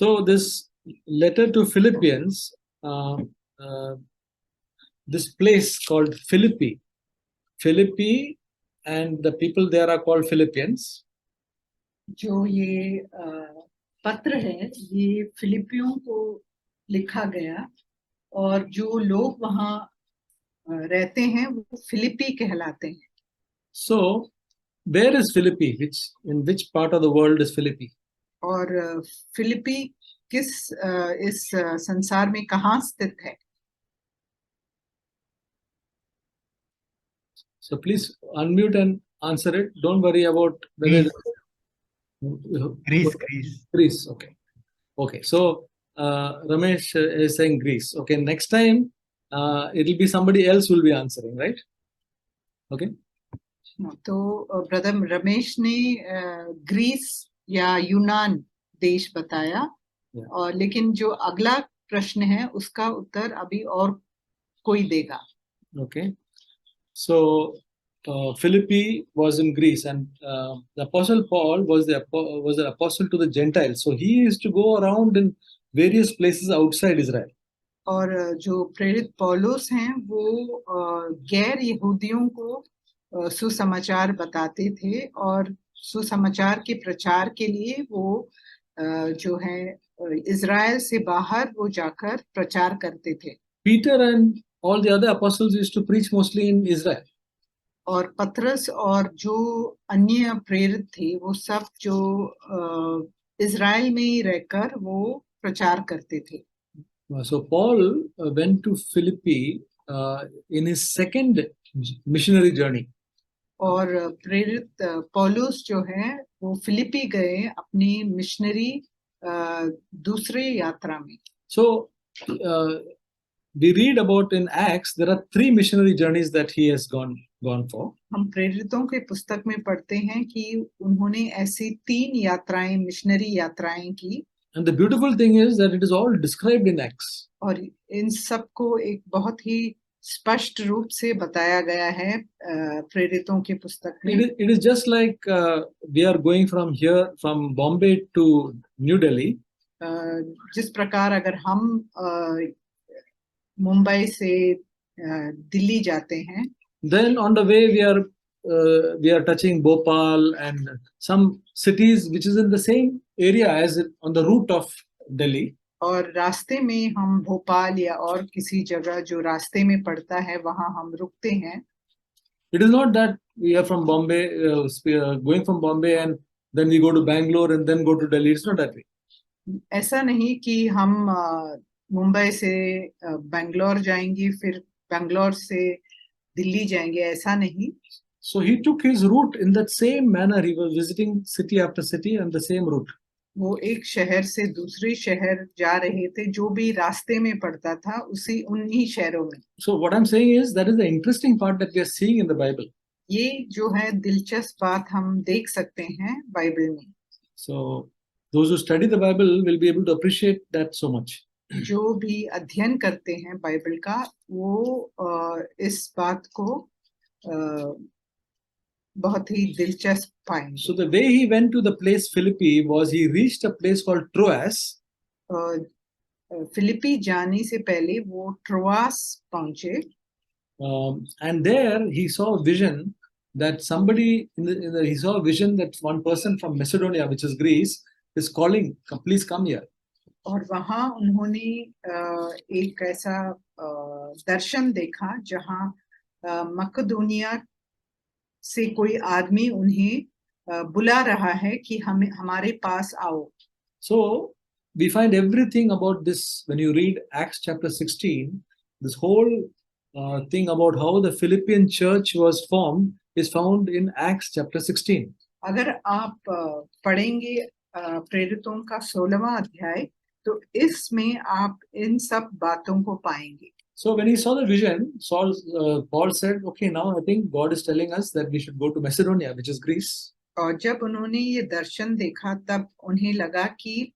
So this letter to Philippians, this place called Philippi, and the people there are called Philippians. जो ये पत्र है ये फिलिपियों को लिखा गया और जो लोग वहाँ रहते हैं वो फिलिपी कहलाते हैं. So where is Philippi? In which part of the world is Philippi? और फिलिपी किस इस संसार में कहाँ स्थित है? So please unmute and answer it. Don't worry about whether Greece. Okay. So Ramesh is saying Greece. Okay. Next time it'll be somebody else who will be answering, right? Okay. तो brother Ramesh ने Greece या यूनान देश बताया और लेकिन जो अगला प्रश्न है उसका उत्तर अभी और कोई देगा. Okay. So Philippi was in Greece, and the Apostle Paul was an apostle to the Gentiles. So he used to go around in various places outside Israel. और जो प्रेरित पौलुस हैं वो गैर यहूदियों को सुसमाचार बताते थे और सुसमाचार के प्रचार के लिए वो जो है इज़राइल से बाहर वो जाकर प्रचार करते थे. Peter and all the other apostles used to preach mostly in Israel. और पतरस और जो अन्य प्रेरित थे वो सब जो इज़राइल में ही रहकर वो प्रचार करते थे. So Paul went to Philippi in his second missionary journey. और प्रेरित पौलुस जो है वो फिलिपी गए अपनी मिशनरी दूसरे यात्रा में. So we read about in Acts there are 3 missionary journeys that he has gone for. हम प्रेरितों के पुस्तक में पढ़ते हैं कि उन्होंने ऐसी 3 यात्राएं मिशनरी यात्राएं की. And the beautiful thing is that it is all described in Acts. और इन सब को एक बहुत ही स्पष्ट रूप से बताया गया है प्रेरितों के पुस्तक में. It is just like we are going from Bombay to New Delhi. जिस प्रकार अगर हम मुंबई से दिल्ली जाते हैं, then on the way we are touching Bhopal and some cities which is in the same area as on the route of Delhi. और रास्ते में हम भोपाल या और किसी जगह जो रास्ते में पड़ता है वहां हम रुकते हैं. It is not that we are from Bombay, going from Bombay and then we go to Bangalore and then go to Delhi. It's not that way. ऐसा नहीं कि हम मुंबई से बैंगलोर जाएंगे फिर बैंगलोर से दिल्ली जाएंगे, ऐसा नहीं. So he took his route in that same manner. He was visiting city after city on the same route. वो एक शहर से दूसरे शहर जा रहे थे जो भी रास्ते में पड़ता था उन्हीं शहरों में. So what I'm saying is that is the interesting part that we are seeing in the Bible. ये जो है दिलचस्प बात हम देख सकते हैं बाइबल में. So those who study the Bible will be able to appreciate that so much. जो भी अध्ययन करते हैं बाइबल का वो इस बात को बहुत ही दिलचस्प पाएंगे. So the way he went to the place Philippi was he reached a place called Troas. Philippi जाने से पहले वो ट्रोआस पहुंचे. And there he saw a vision that he saw a vision that one person from Macedonia, which is Greece, is calling, please come here. और वहां उन्होंने एक ऐसा दर्शन देखा जहां मकदोनिया से कोई आदमी उन्हें बुला रहा है कि हमारे पास आओ. So we find everything about this when you read Acts chapter 16. This whole thing about how the Philippian church was formed is found in Acts chapter 16. अगर आप पढ़ेंगे प्रेरितों का 16वां अध्याय तो इसमें आप इन सब बातों को पाएंगे. So when he saw the vision, Paul said, okay, now I think God is telling us that we should go to Macedonia, which is Greece. और जब उन्होंने ये दर्शन देखा तब उन्हें लगा कि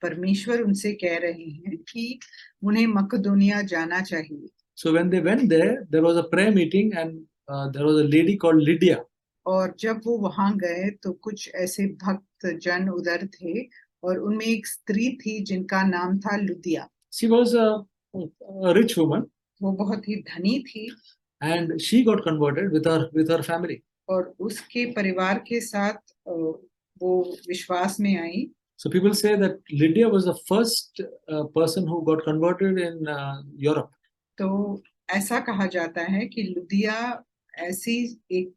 परमेश्वर उनसे कह रहे हैं कि उन्हें मकदोनिया जाना चाहिए. So when they went there was a prayer meeting and there was a lady called Lydia. और जब वो वहां गए तो कुछ ऐसे भक्त जन उधर थे और उनमें एक स्त्री थी जिनका नाम था लुदिया। She was a rich woman, वो बहुत ही धनी थी and she got converted with her family. और उसके परिवार के साथ वो विश्वास में आई। So people say that Lydia was the first person who got converted in Europe. तो ऐसा कहा जाता है कि लुदिया ऐसी एक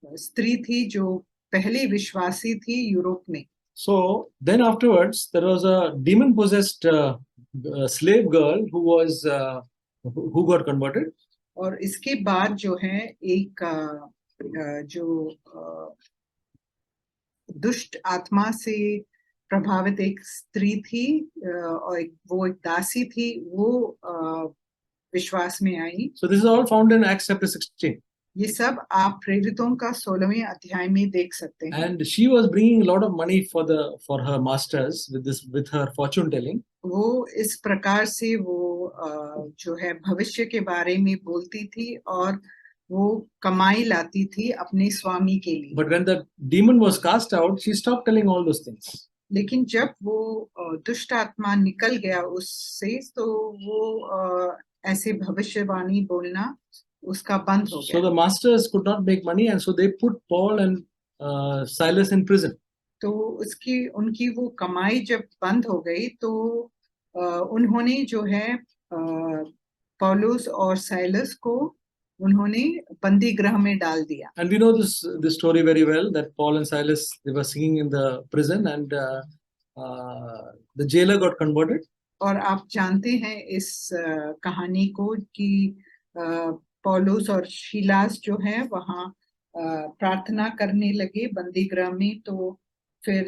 स्त्री थी जो पहली विश्वासी थी यूरोप में। So then afterwards, there was a demon-possessed slave girl who got converted. और इसके बाद जो है एक जो दुष्ट आत्मा से प्रभावित एक स्त्री थी और वो एक दासी थी, वो विश्वास में आई। So this is all found in Acts chapter 16. ये सब आप प्रेरितों का 16वें अध्याय में देख सकते हैं। And she was bringing a lot of money for her masters with her fortune telling. वो इस प्रकार से वो जो है भविष्य के बारे में बोलती थी और वो कमाई लाती थी अपने स्वामी के लिए। But when the demon was cast out, she stopped telling all those things. लेकिन जब वो दुष्ट आत्मा निकल गया उससे, तो वो ऐसे भविष्यवाणी बोलना उसका बंद हो So गया। the masters could not make money, and so they put Paul and Silas in prison. तो उनकी वो कमाई जब बंद हो गई तो उन्होंने जो है पौलुस और साइलस को उन्होंने बंदी गृह में डाल दिया। And we know this story very well, that Paul and Silas, they were singing in the prison, and the jailer got converted. और आप जानते हैं इस कहानी को कि पौलुस और शीलास जो है वहाँ प्रार्थना करने लगे बंदी गृह में, तो फिर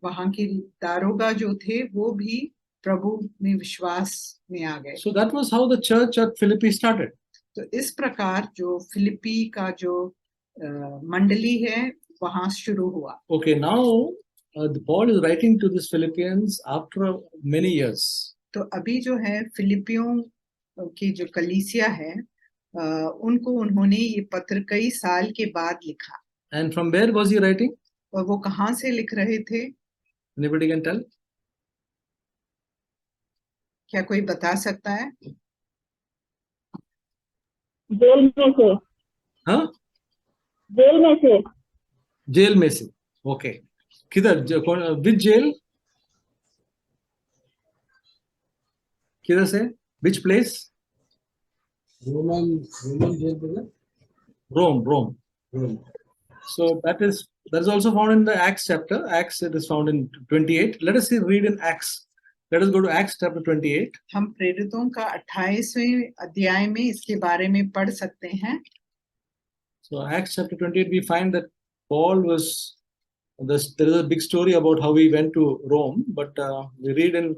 वहाँ के दारोगा जो थे वो भी प्रभु में विश्वास में आ गए। So that was how the church at Philippi started. तो इस प्रकार जो फिलिपी का जो मंडली है वहाँ शुरू हुआ। Okay, now Paul is writing to these Philippians after many years. तो अभी जो है फिलिपियों की जो कलीसिया है उनको उन्होंने ये पत्र कई साल के बाद लिखा। And from where was he writing? और वो कहाँ से लिख रहे थे? Anybody can tell? क्या कोई बता सकता है? जेल में से। हाँ? जेल में से। जेल में से। Okay. किधर? Which jail? किधर से? Which place? Roman jail. Rome. So that is also found in the Acts chapter. Acts, it is found in 28. Let us read in Acts. Let us go to Acts chapter 28. हम प्रेरितों का 28वें अध्याय में इसके बारे में पढ़ सकते हैं। So Acts chapter 28, we find that Paul was, there is a big story about how he went to Rome, but we read in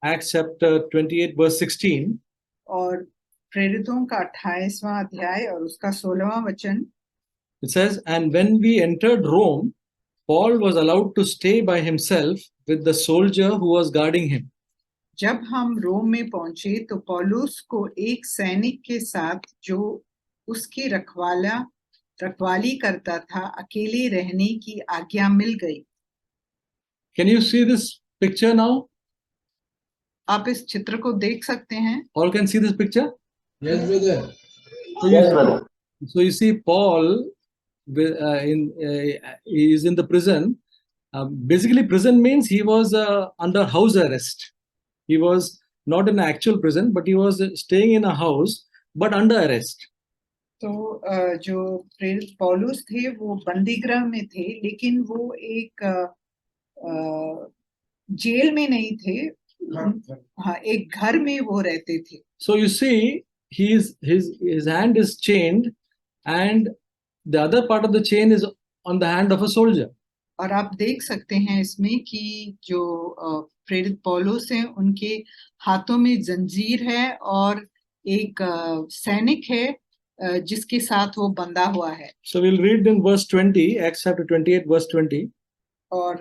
Acts chapter 28 verse 16. और प्रेरितों का 28वां अध्याय और उसका 16वां वचन, it says, and when we entered Rome, Paul was allowed to stay by himself with the soldier who was guarding him. जब हम रोम में पहुंचे तो पौलुस को एक सैनिक के साथ जो उसकी रखवाली करता था अकेले रहने की आज्ञा मिल गई। Can you see this picture now? आप इस चित्र को देख सकते हैं? All can see this picture? Yes, brother. So you see Paul is in the prison. Basically, prison means he was under house arrest. He was not in an actual prison, but he was staying in a house, but under arrest. तो जो प्रेरित पौलुस थे वो बंदी गृह में थे, लेकिन वो एक जेल में नहीं थे, हाँ एक घर में वो रहते थे। So you see, his hand is chained, and the other part of the chain is on the hand of a soldier. और आप देख सकते हैं इसमें कि जो प्रेरित पौलुस हैं उनके हाथों में जंजीर है और एक सैनिक है जिसके साथ वो बंधा हुआ है। So we'll read in verse 20, Acts chapter 28 verse 20. और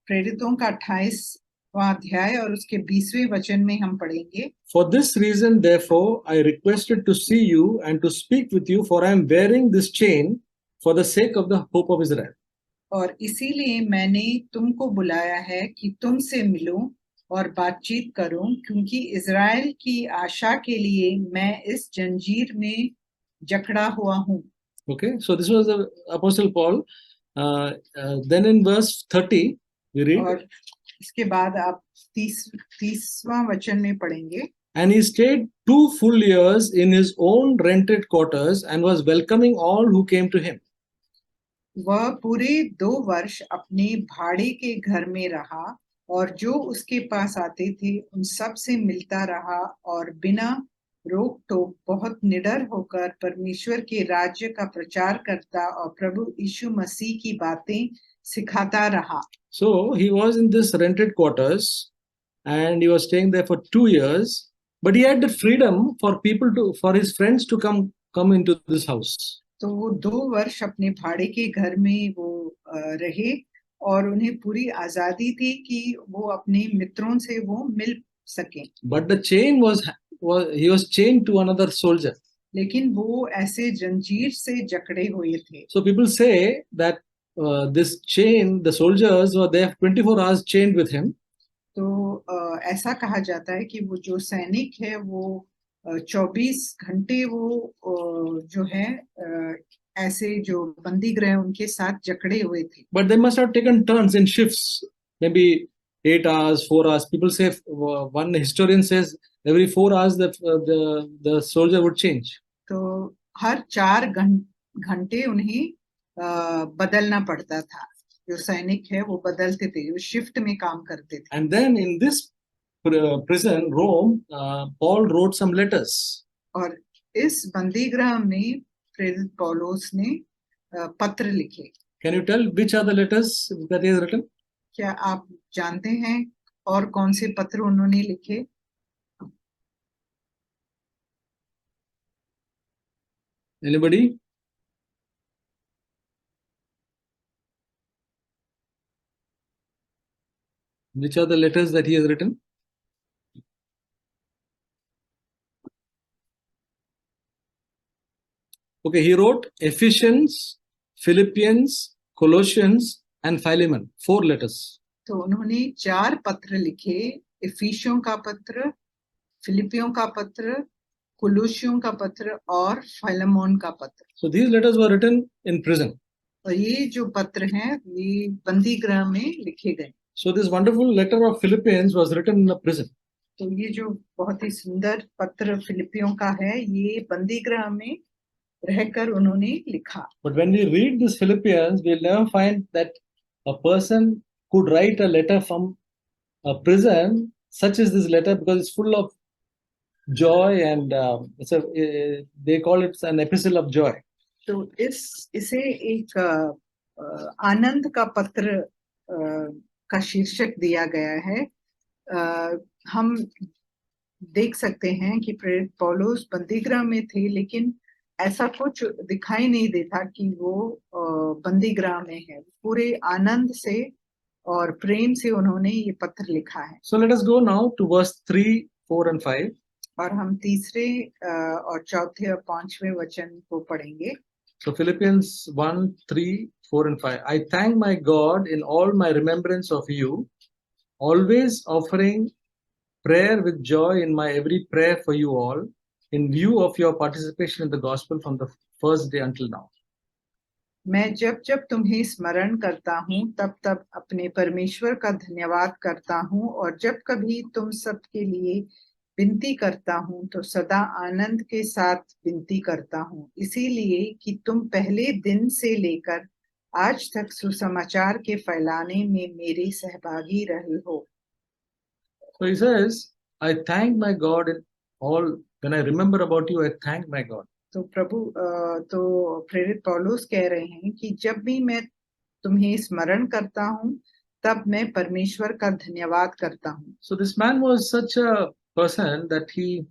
प्रेरितों का 28वां अध्याय और उसके 20वें वचन में हम पढ़ेंगे। For this reason, therefore, I requested to see you and to speak with you, for I am wearing this chain for the sake of the hope of Israel. और इसीलिए मैंने तुमको बुलाया है कि तुमसे मिलूं और बातचीत करूं, क्योंकि इज़राइल की आशा के लिए मैं इस जंजीर में जकड़ा हुआ हूं। Okay, so this was the Apostle Paul. Then in verse 30, we read, और इसके बाद आप 30वां वचन में पढ़ेंगे, and he stayed 2 full years in his own rented quarters and was welcoming all who came to him. वह पूरे 2 वर्ष अपने भाड़े के घर में रहा और जो उसके पास आते थे उन सब से मिलता रहा और बिना रोक टोक बहुत निडर होकर परमेश्वर के राज्य का प्रचार करता और प्रभु यीशु मसीह की बातें सिखाता रहा। So he was in this rented quarters and he was staying there for 2 years, but he had the freedom for his friends to come into this house. तो वो 2 वर्ष अपने भाड़े के घर में वो रहे और उन्हें पूरी आजादी थी कि वो अपने मित्रों से वो मिल सकें। But the chain was he was chained to another soldier. लेकिन वो ऐसे जंजीर से जकड़े हुए थे। So people say that this chain, the soldiers were there 24 hours chained with him. तो ऐसा कहा जाता है कि वो जो सैनिक है वो 24 घंटे वो जो है ऐसे जो बंदी गृह उनके साथ जकड़े हुए थे। But they must have taken turns in shifts, maybe 8 hours, 4 hours. People say, one historian says, every 4 hours the soldier would change. तो हर 4 घंटे उन्हें बदलना पड़ता था। जो सैनिक है वो बदलते थे, वो शिफ्ट में काम करते थे। And then in this prison, Rome, Paul wrote some letters. और इस बंदी गृह में प्रेरित पौलुस ने पत्र लिखे। Can you tell which are the letters that he has written? क्या आप जानते हैं और कौन से पत्र उन्होंने लिखे? Anybody? Which are the letters that he has written? Okay, he wrote Ephesians, Philippians, Colossians, and Philemon. 4 letters. तो उन्होंने 4 पत्र लिखे, इफिसियों का पत्र, फिलिपियों का पत्र, कुलुसियों का पत्र और फिलेमोन का पत्र। So these letters were written in prison. और ये जो पत्र हैं ये बंदी गृह में लिखे गए। So this wonderful letter of Philippians was written in a prison. तो ये जो बहुत ही सुंदर पत्र फिलिपियों का है ये बंदी गृह में रहकर उन्होंने लिखा। But when we read this Philippians, we'll never find that a person could write a letter from a prison such as this letter, because it's full of joy and they call it an epistle of joy. तो इसे एक आनंद का पत्र का शीर्षक दिया गया है। हम देख सकते हैं कि प्रेरित पौलुस बंदीगृह में थे, लेकिन ऐसा कुछ दिखाई नहीं देता कि वो बंदीगृह में है। पूरे आनंद से और प्रेम से उन्होंने ये पत्र लिखा है। So let us go now to verse 3, 4 and 5. और हम तीसरे और चौथे और 5वें वचन को पढ़ेंगे। So Philippians 1, 3, 4 and 5. I thank my God in all my remembrance of you, always offering prayer with joy in my every prayer for you all, in view of your participation in the gospel from the first day until now. मैं जब जब तुम्हें स्मरण करता हूँ तब तब अपने परमेश्वर का धन्यवाद करता हूँ, और जब कभी तुम सब के लिए विनती करता हूँ तो सदा आनंद के साथ विनती करता हूँ, इसीलिए कि तुम पहले दिन से लेकर आज तक सुसमाचार के फैलाने में मेरे सहभागी रहे हो। So he says, I thank my God in all, when I remember about you, I thank my God. तो प्रेरित पौलुस कह रहे हैं कि जब भी मैं तुम्हें स्मरण करता हूँ तब मैं परमेश्वर का धन्यवाद करता हूँ। So this man was such a person that he,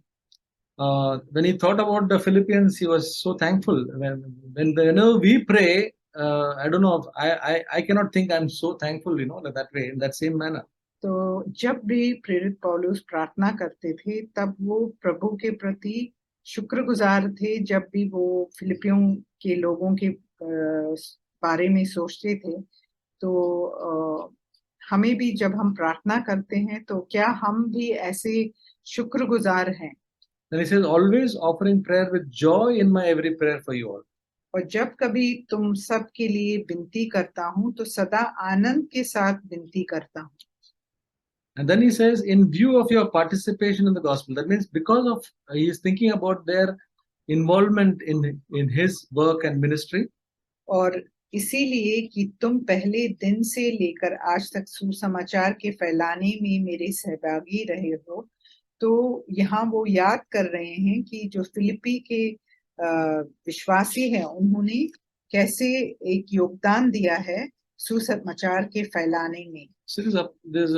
when he thought about the Philippians, he was so thankful. Whenever we pray, I don't know, I cannot think I'm so thankful, that way, in that same manner. तो जब भी प्रेरित पौलुस प्रार्थना करते थे तब वो प्रभु के प्रति शुक्रगुजार थे। जब भी वो फिलिपियों के लोगों के बारे में सोचते थे तो हमें भी जब हम प्रार्थना करते हैं तो क्या हम भी ऐसे शुक्रगुजार हैं? Then he says, always offering prayer with joy in my every prayer for you all. और जब कभी तुम सब के लिए विनती करता हूँ तो सदा आनंद के साथ विनती करता हूँ. And then he says, in view of your participation in the gospel, that means because of, he is thinking about their involvement in his work and ministry. और इसीलिए कि तुम पहले दिन से लेकर आज तक सुसमाचार के फैलाने में मेरे सहभागी रहे हो, तो यहाँ वो याद कर रहे हैं कि जो फिलिपी के विश्वासी हैं उन्होंने कैसे एक योगदान दिया है सुसमाचार के फैलाने में. So these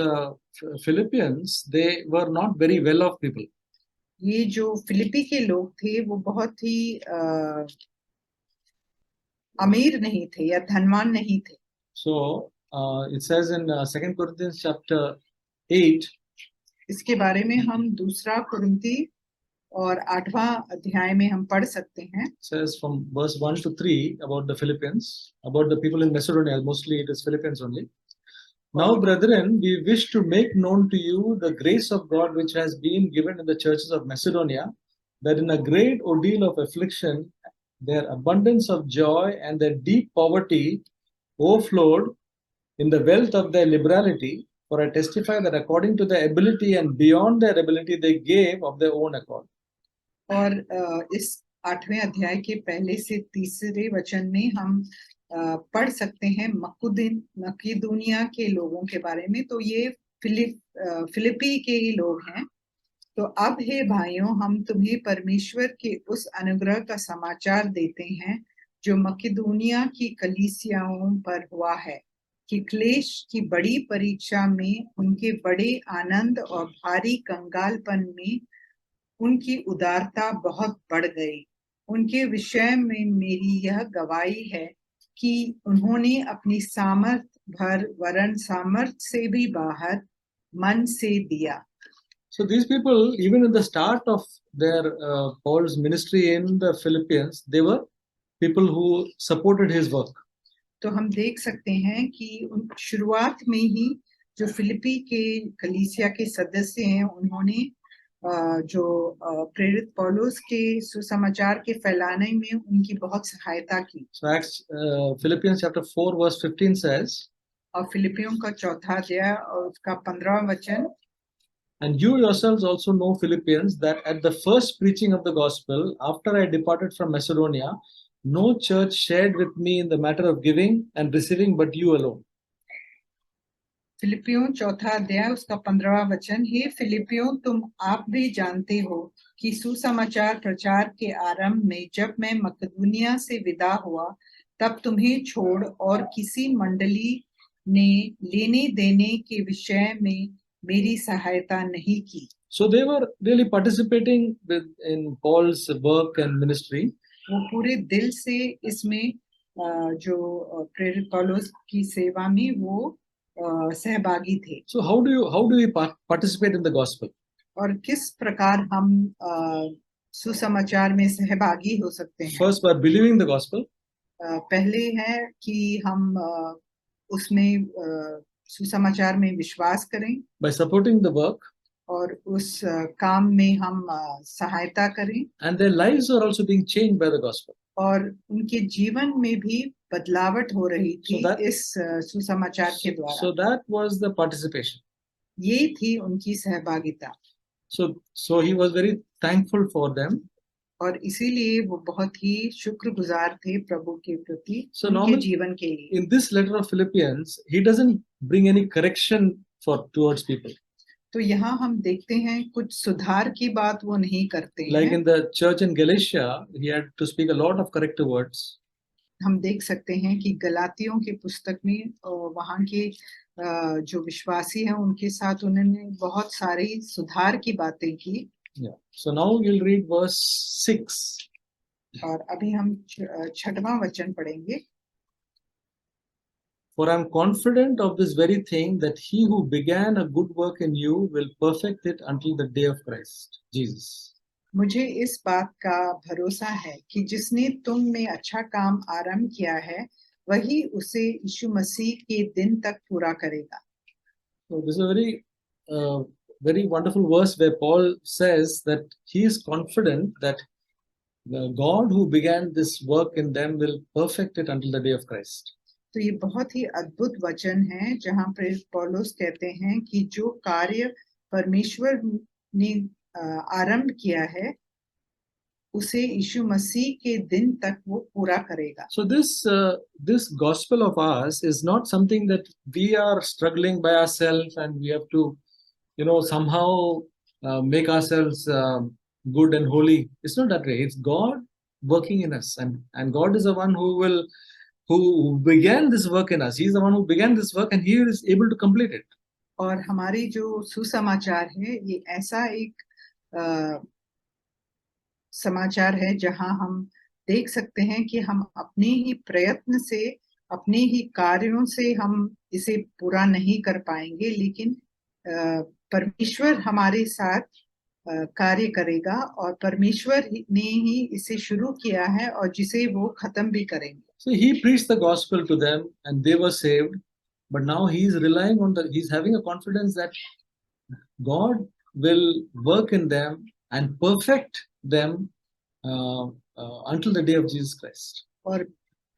Philippians, they were not very well-off people. ये जो फिलिपी के लोग थे वो बहुत ही अमीर नहीं थे या धनवान नहीं थे. So it says in 2 Corinthians chapter 8, इसके बारे में हम दूसरा कुरिन्ती और 8वां अध्याय में हम पढ़ सकते हैं. says from verse 1 to 3 about the Philippians, about the people in Macedonia. Mostly it is Philippians only. Now, brethren, we wish to make known to you the grace of God which has been given in the churches of Macedonia, that in a great ordeal of affliction, their abundance of joy and their deep poverty overflowed in the wealth of their liberality. For I testify that according to their ability and beyond their ability, they gave of their own accord. और इस 8वें अध्याय के पहले से तीसरे वचन में हम पढ़ सकते हैं मकिदुनिया के लोगों के बारे में. तो ये फिलिपी के ही लोग हैं. तो अब हे भाइयों, हम तुम्हें परमेश्वर के उस अनुग्रह का समाचार देते हैं जो मकिदुनिया की कलीसियाओं पर हुआ है, कि क्लेश की बड़ी परीक्षा में उनके बड़े आनंद और भारी कंगालपन में उनकी उदारता बहुत बढ़ गई. उनके विषय में मेरी यह गवाही है कि उन्होंने अपनी सामर्थ भर वरन सामर्थ से भी बाहर मन से दिया. So these people, even in the start of their Paul's ministry in the Philippians, they were people who supported his work. तो हम देख सकते हैं कि शुरुआत में ही जो फिलिपी के कलीसिया के सदस्य हैं उन्होंने जो प्रेरित पौलुस के सुसमाचार के फैलाने में उनकी बहुत सहायता की. So Acts, Philippians chapter 4 verse 15 says, और फिलिपियों का 4वां अध्याय और उसका 15वां वचन, and you yourselves also know, Philippians, that at the first preaching of the gospel, after I departed from Macedonia, no church shared with me in the matter of giving and receiving but you alone. फिलिपियों 4वां अध्याय उसका 15वां वचन, हे फिलिपियों, तुम आप भी जानते हो कि सुसमाचार प्रचार के आरंभ में जब मैं मकदूनिया से विदा हुआ तब तुम्हें छोड़ और किसी मंडली ने लेने देने के विषय में मेरी सहायता नहीं की. So they were really participating in Paul's work and ministry. वो पूरे दिल से इसमें जो प्रेरित पौलुस की सेवा में वो सहभागी थे. So how do we participate in the gospel? और किस प्रकार हम सुसमाचार में सहभागी हो सकते हैं? First, by believing the gospel. पहले है कि हम उसमें सुसमाचार में विश्वास करें. By supporting the work. और उस काम में हम सहायता करें. And their lives are also being changed by the gospel. और उनके जीवन में भी बदलावट हो रही थी इस सुसमाचार के द्वारा. So that was the participation. ये थी उनकी सहभागिता. So he was very thankful for them. और इसीलिए वो बहुत ही शुक्रगुजार थे प्रभु के प्रति उनके जीवन के लिए. In this letter of Philippians, he doesn't bring any correction towards people. तो यहाँ हम देखते हैं कुछ सुधार की बात वो नहीं करते. Like in the church in Galatia, he had to speak a lot of corrective words. हम देख सकते हैं कि गलातियों की पुस्तक में वहाँ के जो विश्वासी हैं उनके साथ उन्होंने बहुत सारी सुधार की बातें की. Yeah. So now we'll read verse 6. और अभी हम 6वां वचन पढ़ेंगे. For I am confident of this very thing, that he who began a good work in you will perfect it until the day of Christ Jesus. मुझे इस बात का भरोसा है कि जिसने तुम में अच्छा काम आरंभ किया है वही उसे यीशु मसीह के दिन तक पूरा करेगा। So this is a very wonderful verse where Paul says that he is confident that the God who began this work in them will perfect it until the day of Christ. तो ये बहुत ही अद्भुत वचन है जहाँ प्रेरित पौलुस कहते हैं कि जो कार्य परमेश्वर ने आरंभ किया है उसे यीशु मसीह के दिन तक वो पूरा करेगा। So this gospel of ours is not something that we are struggling by ourselves and we have to, somehow make ourselves good and holy. It's not that way. It's God working in us, and God is the one who began this work in us. He is the one who began this work, and He is able to complete it. और हमारी जो सुसमाचार है ये ऐसा एक समाचार है जहां हम देख सकते हैं कि हम अपने ही प्रयत्न से, अपने ही कार्यों से हम इसे पूरा नहीं कर पाएंगे, लेकिन परमेश्वर हमारे साथ कार्य करेगा और परमेश्वर ने ही इसे शुरू किया है और जिसे वो खत्म भी करेंगे। So He preached the gospel to them and they were saved, but now He's relying on he's having a confidence that God will work in them and perfect them until the day of Jesus Christ. और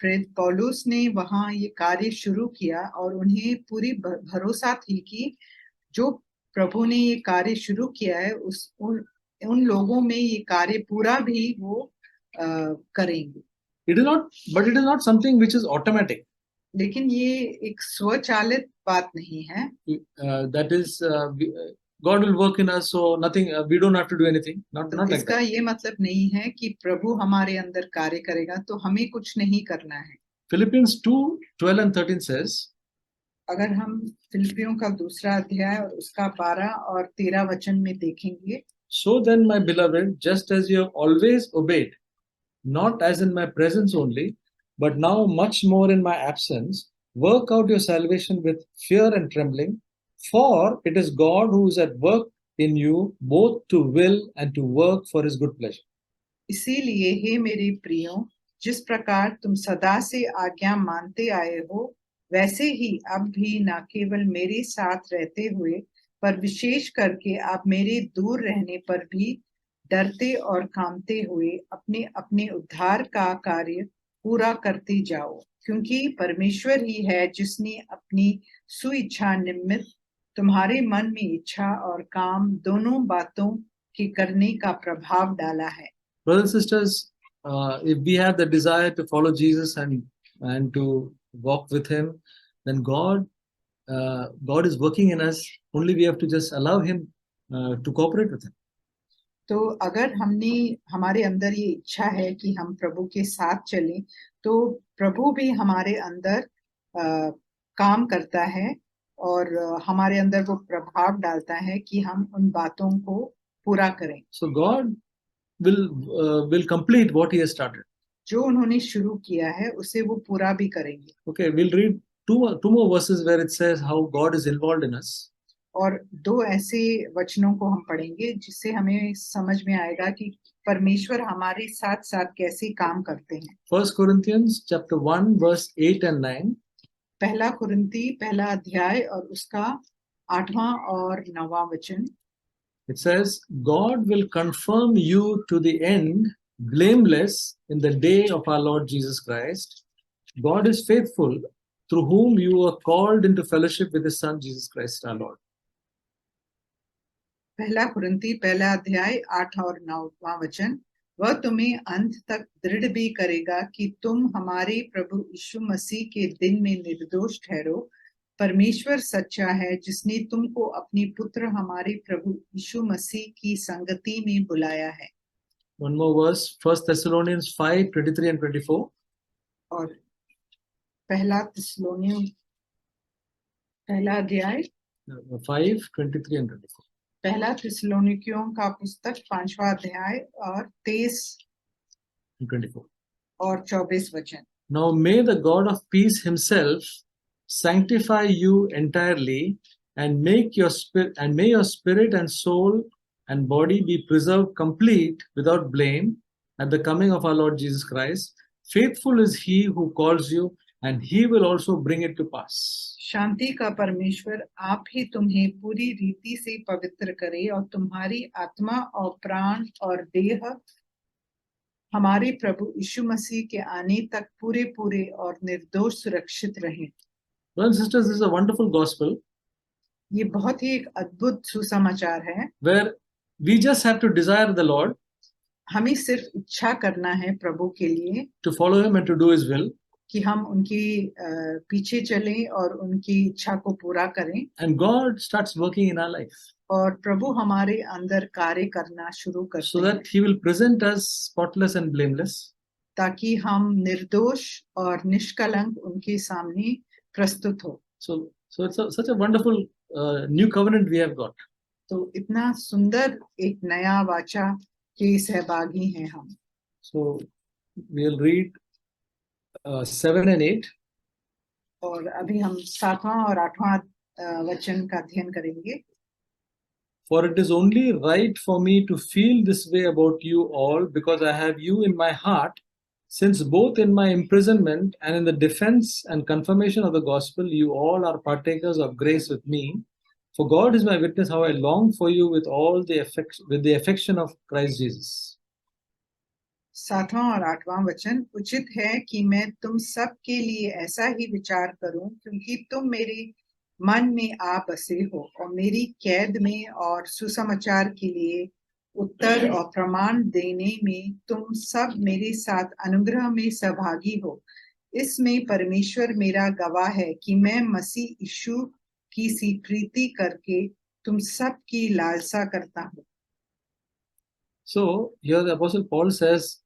प्रेरित पौलुस ने वहां ये कार्य शुरू किया और उन्हें पूरी भरोसा थी कि जो प्रभु ने ये कार्य शुरू किया है उन लोगों में ये कार्य पूरा भी वो करेंगे। But it is not something which is automatic. लेकिन ये एक स्वचालित बात नहीं है। That is, God will work in us, so nothing. We don't have to do anything. Not like that. इसका ये मतलब नहीं है कि प्रभु हमारे अंदर कार्य करेगा तो हमें कुछ नहीं करना है। Philippians 2:12 and 13 says, अगर हम फिलिपियों का दूसरा अध्याय और उसका 12 और 13 वचन में देखेंगे, So then, my beloved, just as you have always obeyed, not as in my presence only, but now much more in my absence, work out your salvation with fear and trembling, for it is God who is at work in you, both to will and to work for His good pleasure. इसीलिए हे मेरे प्रियों, जिस प्रकार तुम सदा से आज्ञा मानते आए हो, वैसे ही अब भी न केवल मेरे साथ रहते हुए पर विशेष करके आप मेरे दूर रहने पर भी डरते और कांपते हुए अपने अपने उद्धार का कार्य पूरा करते जाओ, क्योंकि परमेश्वर ही है जिसने अपनी सुइच्छा निमित्त तुम्हारे मन में इच्छा और काम दोनों बातों के करने का प्रभाव डाला है। Brothers and sisters, if we have the desire to follow Jesus and to walk with Him, then God is working in us. Only we have to just allow Him to cooperate with Him. तो अगर हमारे अंदर ये इच्छा है कि हम प्रभु के साथ चलें, तो प्रभु भी हमारे अंदर काम करता है और हमारे अंदर वो प्रभाव डालता है कि हम उन बातों को पूरा करें। So God will complete what He has started. जो उन्होंने शुरू किया है उसे वो पूरा भी करेंगे। Okay, we'll read two more verses where it says how God is involved in us. और दो ऐसे वचनों को हम पढ़ेंगे जिससे हमें समझ में आएगा कि परमेश्वर हमारे साथ साथ कैसे काम करते हैं। 1 Corinthians chapter 1 verse 8 and 9. पहला कुरिन्ती पहला अध्याय और उसका 8वां और 9वां वचन। It says, God will confirm you to the end, blameless in the day of our Lord Jesus Christ. God is faithful, through whom you are called into fellowship with His Son, Jesus Christ our Lord. पहला कुरिन्ती पहला अध्याय 8 और 9वां वचन। वह तुम्हें अंत तक दृढ़ भी करेगा कि तुम हमारे प्रभु यीशु मसीह के दिन में निर्दोष ठहरो। परमेश्वर सच्चा है जिसने तुमको अपने पुत्र हमारे प्रभु यीशु मसीह की संगति में बुलाया है। One more verse, 1 Thessalonians 5:23 and 24. और पहला थिस्सलुनीकियों पहला अध्याय 5:23 and 24. पहला थिस्सलुनीकियों का पुस्तक 5वां अध्याय और 23 and 24. और 24 वचन। Now may the God of peace Himself sanctify you entirely, and may your spirit and soul and body be preserved complete without blame at the coming of our Lord Jesus Christ. Faithful is He who calls you, and He will also bring it to pass. शांति का परमेश्वर आप ही तुम्हें पूरी रीति से पवित्र करे और तुम्हारी आत्मा और प्राण और देह हमारे प्रभु यीशु मसीह के आने तक पूरे पूरे और निर्दोष सुरक्षित रहें। Brothers and sisters, this is a wonderful gospel ये बहुत ही एक अद्भुत सुसमाचार है। where we just have to desire the Lord, हमें सिर्फ इच्छा करना है प्रभु के लिए to follow Him and to do His will, कि हम उनकी पीछे चलें और उनकी इच्छा को पूरा करें, and God starts working in our life और प्रभु हमारे अंदर कार्य करना शुरू so करते हैं, that He will present us spotless and blameless, ताकि हम निर्दोष और निष्कलंक उनके सामने प्रस्तुत हो। so it's such a wonderful new covenant we have got. तो इतना सुंदर एक नया वाचा के सहभागी हैं हम। So we'll read 7 and 8. और अभी हम 7वां और 8वां वचन का अध्ययन करेंगे। For it is only right for me to feel this way about you all, because I have you in my heart, since both in my imprisonment and in the defense and confirmation of the gospel, you all are partakers of grace with me. For God is my witness how I long for you with all the affection of Christ Jesus. 7वां और 8वां वचन, उचित है कि मैं तुम सब के लिए ऐसा ही विचार करूं, क्योंकि तुम मेरे मन में आ बसे हो और मेरी कैद में और सुसमाचार के लिए उत्तर और प्रमाण देने में तुम सब मेरे साथ अनुग्रह में सहभागी हो। इसमें परमेश्वर मेरा गवाह है कि मैं मसीह यीशु की सी प्रीति करके तुम सब की लालसा करता हूँ। So here the Apostle Paul says,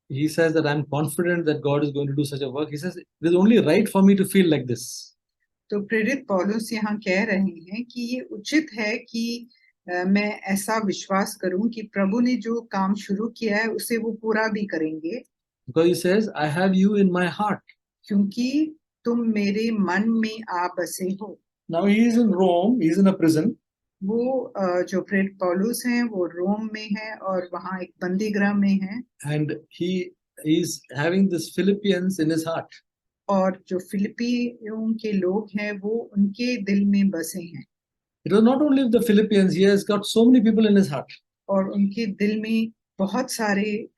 he says that I'm confident that God is going to do such a work. He says, it is only right for me to feel like this. तो प्रेरित पौलुस यहाँ कह रहे हैं कि ये उचित है कि मैं ऐसा विश्वास करूं कि प्रभु ने जो काम शुरू किया है उसे वो पूरा भी करेंगे, Because he says, I have you in my heart. क्योंकि तुम मेरे मन में आ बसे हो। Now he is in Rome, he is in a prison. वो जो प्रेरित पौलुस हैं वो रोम में है और वहाँ एक बंदीगृह में है, And he is having this Philippians in his heart. और जो फिलिपियों के लोग हैं वो उनके दिल में बसे हैं। It was not only the Philippians, he has got so many people in his heart. और उनके दिल में बहुत सारे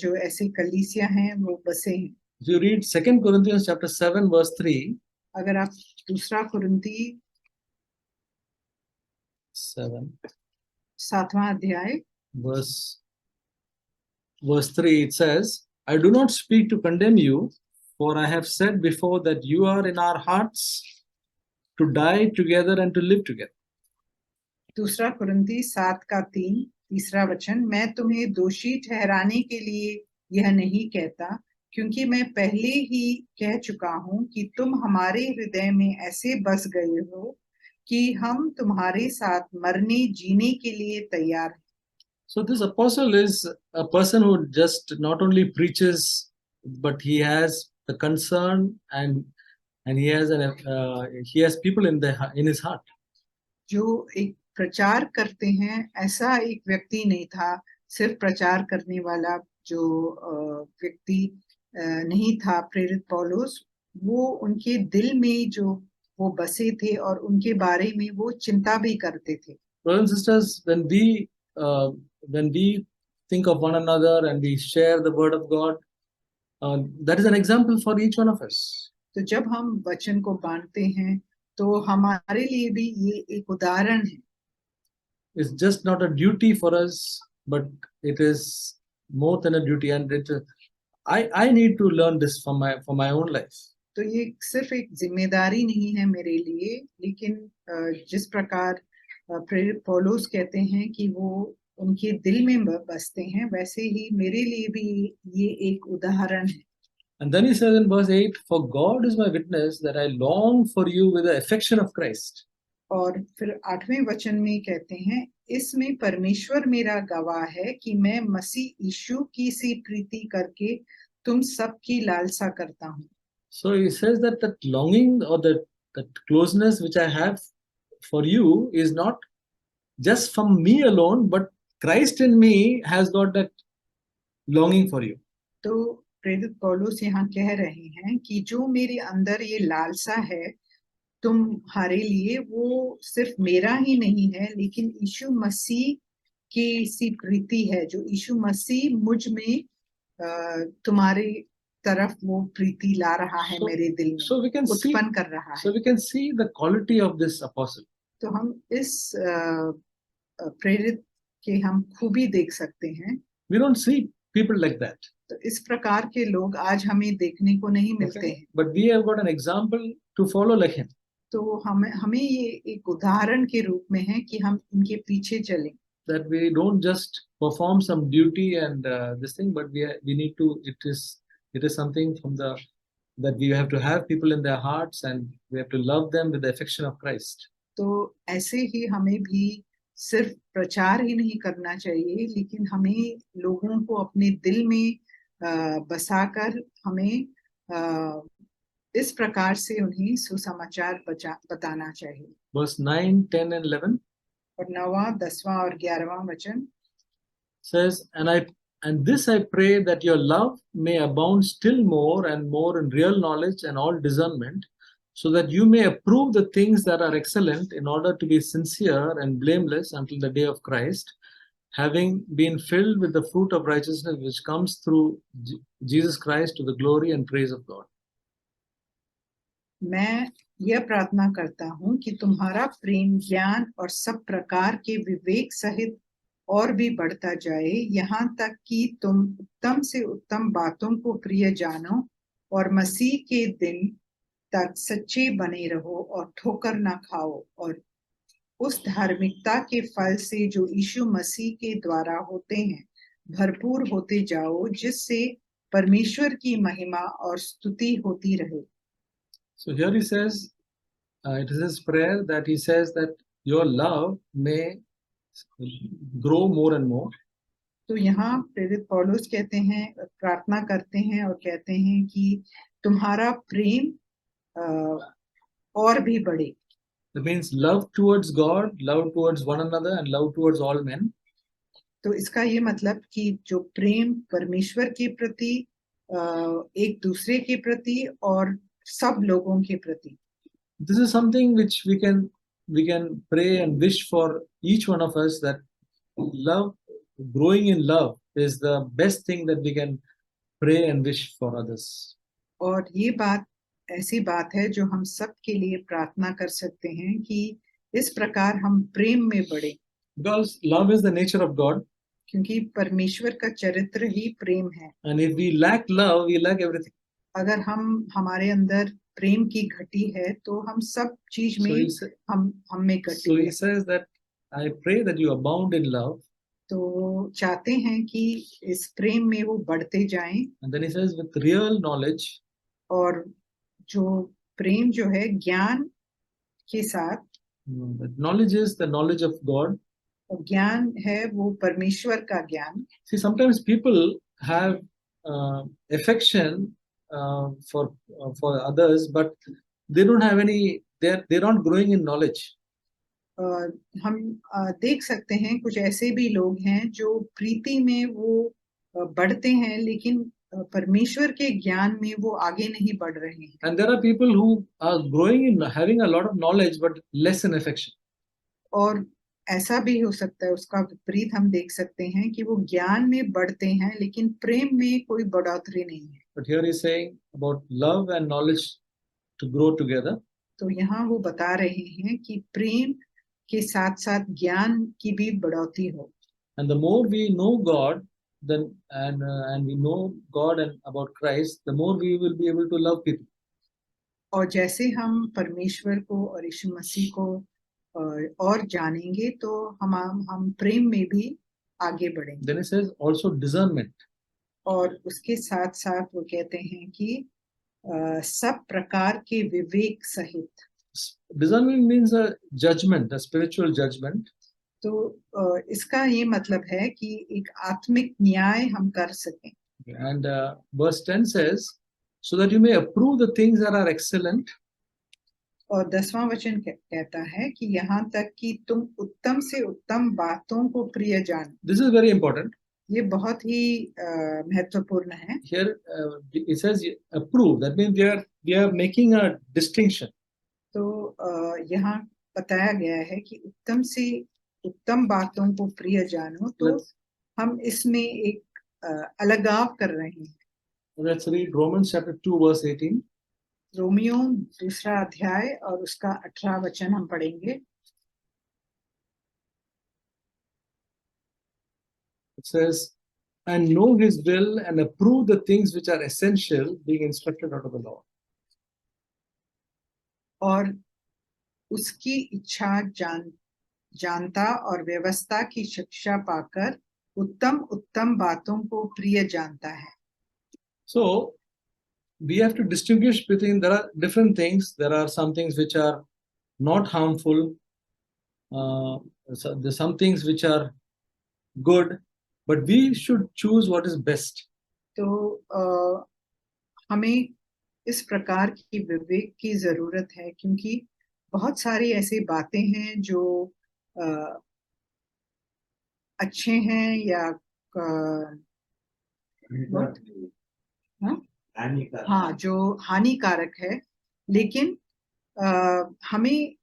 जो ऐसे कलीसिया हैं वो बसे हैं। If you read 2 Corinthians chapter 7 verse 3, अगर आप दूसरा कुरिन्ती 7वां अध्याय verse 3, it says, I do not speak to condemn you, for I have said before that you are in our hearts to die together and to live together. दूसरा कुरिन्ती 7 का 3 तीसरा वचन, मैं तुम्हें दोषी ठहराने के लिए यह नहीं कहता, क्योंकि मैं पहले ही कह चुका हूं कि तुम हमारे हृदय में ऐसे बस गए हो कि हम तुम्हारे साथ मरने जीने के लिए तैयार हैं। So this apostle is a person who just not only preaches, but he has the concern and he has people in his heart. जो एक प्रचार करते हैं, ऐसा एक व्यक्ति नहीं था, सिर्फ प्रचार करने वाला जो व्यक्ति नहीं था प्रेरित पौलुस, वो उनके दिल में जो वो बसे थे और उनके बारे में वो चिंता भी करते थे। Brothers and sisters, when we think of one another and we share the word of God, that is an example for each one of us. तो जब हम वचन को बांटते हैं तो हमारे लिए भी ये एक उदाहरण है। It's just not a duty for us, but it is more than a duty, and I need to learn this for my own life. तो ये सिर्फ एक जिम्मेदारी नहीं है मेरे लिए, लेकिन जिस प्रकार प्रेरित पौलुस कहते हैं कि वो उनके दिल में बसते हैं, वैसे ही मेरे लिए भी ये एक उदाहरण है। And then he says in verse 8, for God is my witness that I long for you with the affection of Christ. और फिर 8वें वचन में कहते हैं, इसमें परमेश्वर मेरा गवाह है कि मैं मसीह यीशु की सी प्रीति करके तुम सब की लालसा करता हूँ। So he says that longing or that closeness which I have for you is not just from me alone, but Christ in me has got that longing for you. तो प्रेरित पौलुस यहाँ कह रहे हैं कि जो मेरे अंदर ये लालसा है तुम्हारे लिए, वो सिर्फ मेरा ही नहीं है, लेकिन यीशु मसीह की सी प्रीति है, जो यीशु मसीह मुझ में तुम्हारे तरफ वो प्रीति ला रहा है, मेरे दिल में So we can see, उत्पन्न कर रहा है। so we can see the quality of this apostle. तो हम इस प्रेरित के हम खूबी देख सकते हैं। We don't see people like that. तो इस प्रकार के लोग आज हमें देखने को नहीं मिलते हैं। But we have got an example to follow like him. तो हमें ये एक उदाहरण के रूप में है कि हम इनके पीछे चलें। That we don't just perform some duty and this thing, but we need to. It is something from the that we have to have people in their hearts and we have to love them with the affection of Christ. तो ऐसे ही हमें भी सिर्फ प्रचार ही नहीं करना चाहिए, लेकिन हमें लोगों को अपने दिल में बसाकर हमें इस प्रकार से उन्हें सुसमाचार बताना चाहिए। Verse 9, 10 and 11 और 9वां, 10वां और 11वां वचन says, and this I pray, that your love may abound still more and more in real knowledge and all discernment, so that you may approve the things that are excellent, in order to be sincere and blameless until the day of Christ, having been filled with the fruit of righteousness which comes through Jesus Christ to the glory and praise of God. मैं यह प्रार्थना करता हूँ कि तुम्हारा प्रेम, ज्ञान और सब प्रकार के विवेक सहित और भी बढ़ता जाए, यहाँ तक कि तुम उत्तम से उत्तम बातों को प्रिय जानो और मसीह के दिन तक सच्चे बने रहो और ठोकर ना खाओ, और उस धार्मिकता के फल से जो यीशु मसीह के द्वारा होते हैं भरपूर होते जाओ, जिससे परमेश्वर की महिमा और स्तुति होती रहे। So here he says, it is his prayer that he says that your love may grow more and more. तो यहाँ प्रेरित पौलुस कहते हैं, प्रार्थना करते हैं और कहते हैं कि तुम्हारा प्रेम और भी बढ़े। That means love towards God, love towards one another, and love towards all men. तो इसका ये मतलब कि जो प्रेम परमेश्वर के प्रति, एक दूसरे के प्रति और सब लोगों के प्रति। This is something which we can pray and wish for each one of us, that love, growing in love, is the best thing that we can pray and wish for others. और ये बात ऐसी बात है जो हम सब के लिए प्रार्थना कर सकते हैं कि इस प्रकार हम प्रेम में बढ़े। Because love is the nature of God. क्योंकि परमेश्वर का चरित्र ही प्रेम है। And if we lack love, we lack everything. अगर हमारे अंदर प्रेम की घटी है तो हम सब चीज में हम में घटी So है। he says that I pray that you abound in love. तो चाहते हैं कि इस प्रेम में वो बढ़ते जाएं। And then he says with real knowledge. और जो प्रेम जो है ज्ञान के साथ। Knowledge is the knowledge of God. और ज्ञान है वो परमेश्वर का ज्ञान। See, sometimes people have affection for others, but they don't have any. They're not growing in knowledge. हम देख सकते हैं कुछ ऐसे भी लोग हैं जो प्रीति में वो बढ़ते हैं, लेकिन परमेश्वर के ज्ञान में वो आगे नहीं बढ़ रहे हैं। And there are people who are growing in having a lot of knowledge but less in affection. और ऐसा भी हो सकता है, उसका विपरीत हम देख सकते हैं कि वो ज्ञान में बढ़ते हैं लेकिन प्रेम में कोई बढ़ोतरी नहीं है। But here he's saying about love and knowledge to grow together. तो यहाँ वो बता रहे हैं कि प्रेम के साथ साथ ज्ञान की भी बढ़ोतरी हो। And the more we know God, then and we know God and about Christ, the more we will be able to love people. और जैसे हम परमेश्वर को और यीशु मसीह को और जानेंगे तो हम प्रेम में भी आगे बढ़ेंगे। Then it says also discernment. और उसके साथ साथ वो कहते हैं कि सब प्रकार के विवेक सहित। Discernment means a judgment, a spiritual judgment. तो इसका ये मतलब है कि एक आत्मिक न्याय हम कर सकें। And verse 10 says, so that you may approve the things that are excellent. और 10वां वचन कहता है कि यहाँ तक कि तुम उत्तम से उत्तम बातों को प्रिय जानो। This is very important. ये बहुत ही महत्वपूर्ण है। Here it says approve. That means we are making a distinction. तो यहाँ बताया गया है कि उत्तम से उत्तम बातों को प्रिय जानो, तो हम इसमें एक अलगाव कर रहे हैं। Let's read Romans chapter 2 verse 18. Romeo 2 अध्याय और उसका 18 वचन हम पढ़ेंगे। It says, and know his will and approve the things which are essential, being instructed out of the law. और उसकी इच्छा जानता और व्यवस्था की शिक्षा पाकर उत्तम उत्तम बातों को प्रिय जानता है। So we have to distinguish between, there are different things. There are some things which are not harmful. So there's some things which are good, but we should choose what is best. तो हमें इस प्रकार की विवेक की जरूरत है, क्योंकि बहुत सारी ऐसी बातें हैं जो अच्छे हैं या हाँ जो हानिकारक है, लेकिन हमें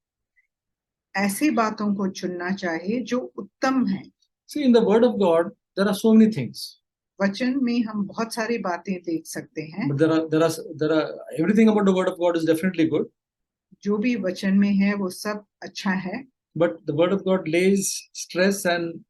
ऐसी बातों को चुनना चाहिए जो उत्तम है। See, in the word of God, there are so many things. वचन में हम बहुत सारी बातें देख सकते हैं। But there are everything about the word of God is definitely good. जो भी वचन में है वो सब अच्छा है। But the word of God lays stress and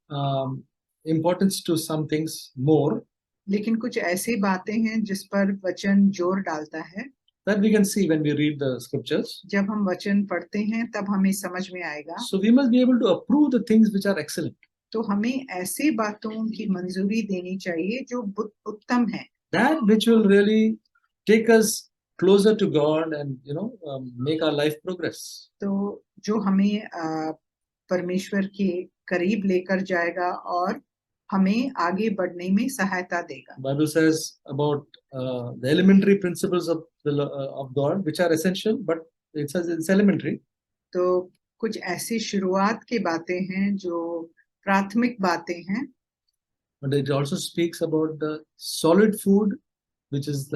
importance to some things more. लेकिन कुछ ऐसी बातें हैं जिस पर वचन जोर डालता है। That we can see when we read the scriptures. जब हम वचन पढ़ते हैं तब हमें समझ में आएगा। So we must be able to approve the things which are excellent. तो हमें ऐसी बातों की मंजूरी देनी चाहिए जो उत्तम है। That which will really take us closer to God and make our life progress. तो जो हमें परमेश्वर के करीब लेकर जाएगा और हमें आगे बढ़ने में सहायता देगा। Bible says about the elementary principles of God, which are essential, but it says it's elementary. तो कुछ ऐसी शुरुआत की बातें हैं जो प्राथमिक बातें हैं। But it also speaks about the solid food, which is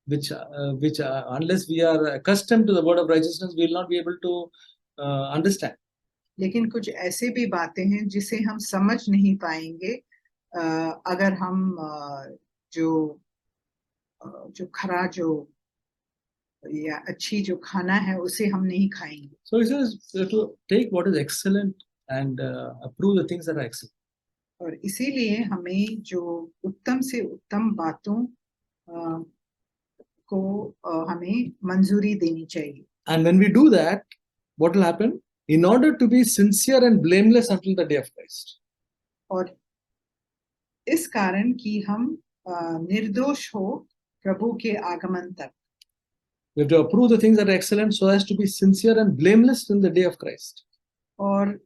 which unless we are accustomed to the word of righteousness, we will not be able to understand. लेकिन कुछ ऐसे भी बातें हैं जिसे हम समझ नहीं पाएंगे अगर हम जो खरा जो या अच्छी जो खाना है उसे हम नहीं खाएंगे। So he says to take what is excellent and approve the things that are excellent. और इसीलिए हमें जो उत्तम से उत्तम बातों को हमें मंजूरी देनी चाहिए। And when we do that, what will happen? In order to be sincere and blameless until the day of Christ. और इस कारण कि हम निर्दोष हो प्रभु के आगमन तक। We have to approve the things that are excellent so as to be sincere and blameless in the day of Christ. और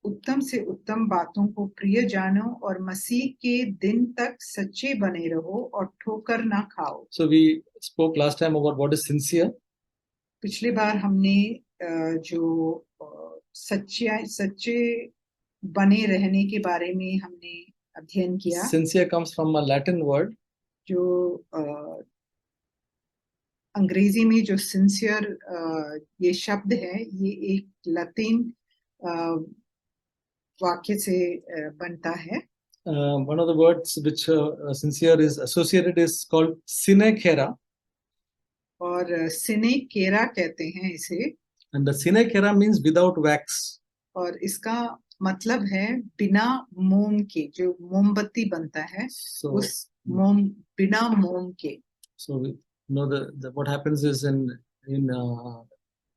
उत्तम से उत्तम बातों को प्रिय जानो और मसीह के दिन तक सच्चे बने रहो और ठोकर ना खाओ। So we spoke last time about what is sincere. पिछली बार हमने जो सच्चे बने रहने के बारे में हमने अध्ययन किया। Sincere comes from a Latin word. जो अंग्रेजी में जो सिंसियर ये शब्द है, ये एक लतीन वाक्य से बनता है। One of the words which sincere is associated is called sine cera. और सिने केरा कहते हैं इसे। And the sine cera means without wax. और इसका मतलब है बिना मोम के, जो मोमबत्ती बनता है So, उस बिना मोम के। So we know what happens is in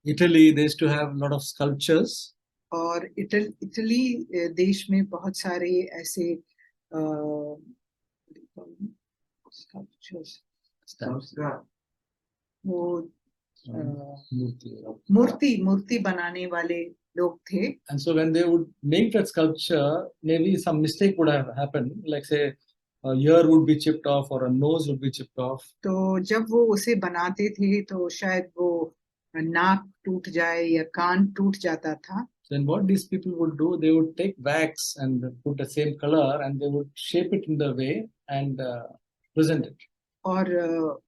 Italy they used to have a lot of sculptures. और इटली देश में बहुत सारे ऐसे वो मूर्ति बनाने वाले लोग थे। And so when they would make that sculpture, maybe some mistake would have happened, like say a ear would be chipped off or a nose would be chipped off. तो जब वो उसे बनाते थे तो शायद वो नाक टूट जाए या कान टूट जाता था, then what these people would do, they would take wax and put the same color and they would shape it in the way and present it. और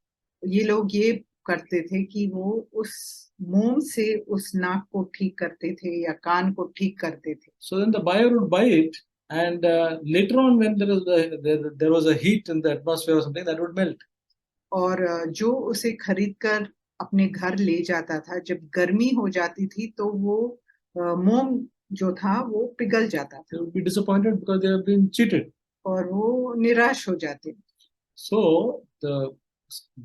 ये लोग ये करते थे कि वो उस मोम से उस नाक को ठीक करते थे या कान को ठीक करते थे. So then the buyer would buy it, and later on, when there was a heat in the atmosphere or something, that would melt. और जो उसे खरीद कर अपने घर ले जाता था, जब गर्मी हो जाती थी तो वो मोम जो था वो पिघल जाता They था would be disappointed because they have been cheated. और वो निराश हो जाते. So the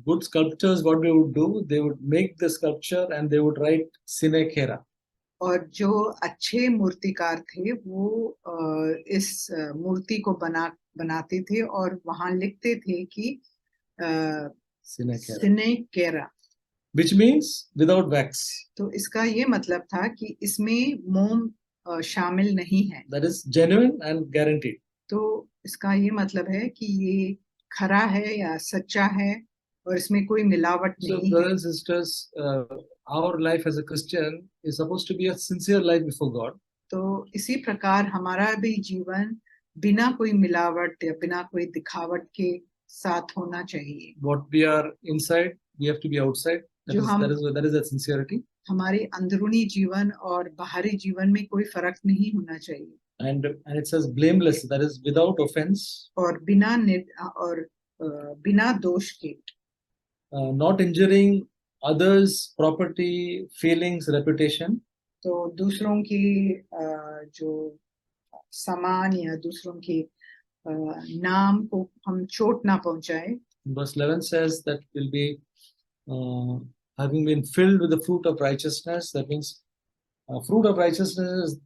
good sculptors, what they would do, they would make the sculpture and they would write sine cera. और जो अच्छे मूर्तिकार थे वो इस मूर्ति को बनाते थे और वहां लिखते थे कि Sine cera, सिने केरा. which means without wax. तो इसका ये मतलब था कि इसमें मोम शामिल नहीं है. That is genuine and guaranteed. तो इसका ये मतलब है कि ये खरा है या सच्चा है और इसमें कोई मिलावट So, नहीं है. brothers and sisters, our life as a Christian is supposed to be a sincere life before God. तो इसी प्रकार हमारा भी जीवन बिना कोई मिलावट या बिना कोई दिखावट के साथ होना चाहिए. What we are inside, we have to be outside. That is a sincerity. हमारे अंदरूनी जीवन और बाहरी जीवन में कोई फर्क नहीं होना चाहिए. And it says blameless, that is without offense, और बिना दोष के, not injuring others' property, feelings, reputation. तो दूसरों की जो सामान या दूसरों के नाम को हम चोट ना पहुंचाए. Verse 11 says that we'll be having been filled with the fruit of righteousness. That means fruit of righteousness is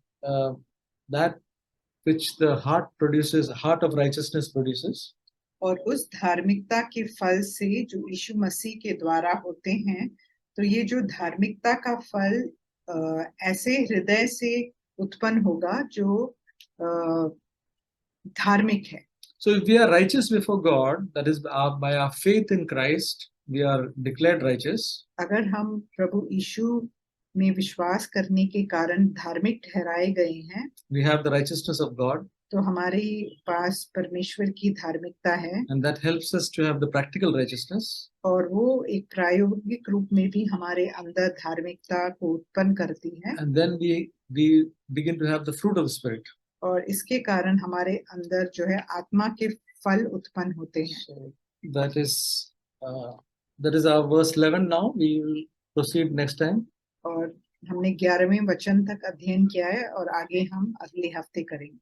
that which the heart produces, heart of righteousness produces. और उस धार्मिकता के फल से जो यीशु मसीह के द्वारा होते हैं, तो ये जो धार्मिकता का फल ऐसे हृदय से उत्पन्न होगा जो धार्मिक है. So if we are righteous before God, that is by our faith in Christ, we are declared righteous. अगर हम प्रभु यीशु में विश्वास करने के कारण धार्मिक ठहराए गए हैं, We have the righteousness of God, तो हमारे पास परमेश्वर की धार्मिकता है. and that helps us to have the practical righteousness. और वो एक प्रायोगिक रूप में भी हमारे अंदर धार्मिकता को उत्पन्न करती है. And then we begin to have the fruit of the Spirit. और इसके कारण हमारे अंदर जो है आत्मा के फल उत्पन्न होते हैं. So that is our verse 11 now. We will proceed next time. और हमने 11वें वचन तक अध्ययन किया है और आगे हम अगले हफ्ते करेंगे.